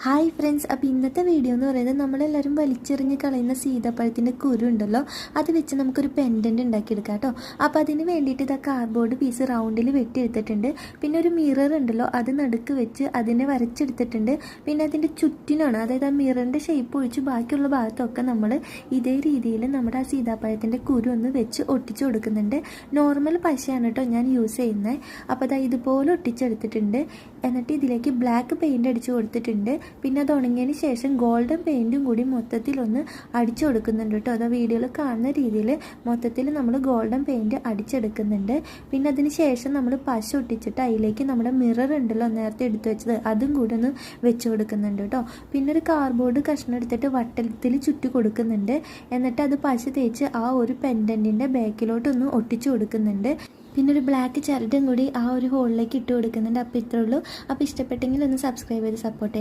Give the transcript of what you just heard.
Hi friends, അപ്പോൾ ഇന്നത്തെ video എന്ന് പറയുന്നത് നമ്മളെല്ലാവരും വലിച്ചെറിഞ്ഞ് കളയുന്ന സീതപ്പഴത്തിൻ്റെ കുരു ഉണ്ടല്ലോ, അത് വെച്ച് നമുക്കൊരു പെൻഡൻറ്റ് ഉണ്ടാക്കിയെടുക്കാം കേട്ടോ. അപ്പോൾ അതിന് വേണ്ടിയിട്ട് ഇതാ കാർഡ്ബോർഡ് പീസ് റൗണ്ടിൽ വെട്ടിയെടുത്തിട്ടുണ്ട്. പിന്നെ ഒരു മിറർ ഉണ്ടല്ലോ, അത് നടുക്ക് വെച്ച് അതിനെ വരച്ചെടുത്തിട്ടുണ്ട്. പിന്നെ അതിൻ്റെ ചുറ്റിനാണ്, അതായത് ആ മിററിൻ്റെ ഷേപ്പ് ഒഴിച്ച് ബാക്കിയുള്ള ഭാഗത്തൊക്കെ നമ്മൾ ഇതേ രീതിയിൽ നമ്മുടെ ആ സീതാപ്പഴത്തിൻ്റെ കുരു ഒന്ന് വെച്ച് ഒട്ടിച്ചു കൊടുക്കുന്നുണ്ട്. നോർമൽ പശയാണ് കേട്ടോ ഞാൻ യൂസ് ചെയ്യുന്നത്. അപ്പോൾ അതാ ഇതുപോലെ ഒട്ടിച്ചെടുത്തിട്ടുണ്ട്. എന്നിട്ട് ഇതിലേക്ക് ബ്ലാക്ക് പെയിൻറ്റ് അടിച്ച് കൊടുത്തിട്ടുണ്ട്. പിന്നെ അത് ഉണങ്ങിയതിന് ശേഷം ഗോൾഡൻ പെയിൻറ്റും കൂടി മൊത്തത്തിലൊന്ന് അടിച്ചു കൊടുക്കുന്നുണ്ട് കേട്ടോ. അത് വീഡിയോയിൽ കാണുന്ന രീതിയിൽ മൊത്തത്തിൽ നമ്മൾ ഗോൾഡൻ പെയിൻറ്റ് അടിച്ചെടുക്കുന്നുണ്ട്. പിന്നെ അതിന് ശേഷം നമ്മൾ പശ ഒട്ടിച്ചിട്ട് അതിലേക്ക് നമ്മുടെ മിറർ ഉണ്ടല്ലോ നേരത്തെ എടുത്തു വെച്ചത്, അതും കൂടി ഒന്ന് വെച്ച് കൊടുക്കുന്നുണ്ട് കേട്ടോ. പിന്നെ ഒരു കാർഡ്ബോർഡ് കഷ്ണം എടുത്തിട്ട് വട്ടത്തിൽ ചുറ്റി കൊടുക്കുന്നുണ്ട്. എന്നിട്ട് അത് പശ തേച്ച് ആ ഒരു പെൻഡൻറ്റിൻ്റെ ബാക്കിലോട്ടൊന്ന് ഒട്ടിച്ചു കൊടുക്കുന്നുണ്ട്. പിന്നെ ഒരു ബ്ലാക്ക് ചരടും കൂടി ആ ഒരു ഹോളിലേക്ക് ഇട്ട് കൊടുക്കുന്നുണ്ട്. അപ്പോൾ ഇത്രേ ഉള്ളൂ. അപ്പോൾ ഇഷ്ടപ്പെട്ടെങ്കിൽ ഒന്ന് സബ്സ്ക്രൈബ് ചെയ്ത് സപ്പോർട്ട് ചെയ്യാം.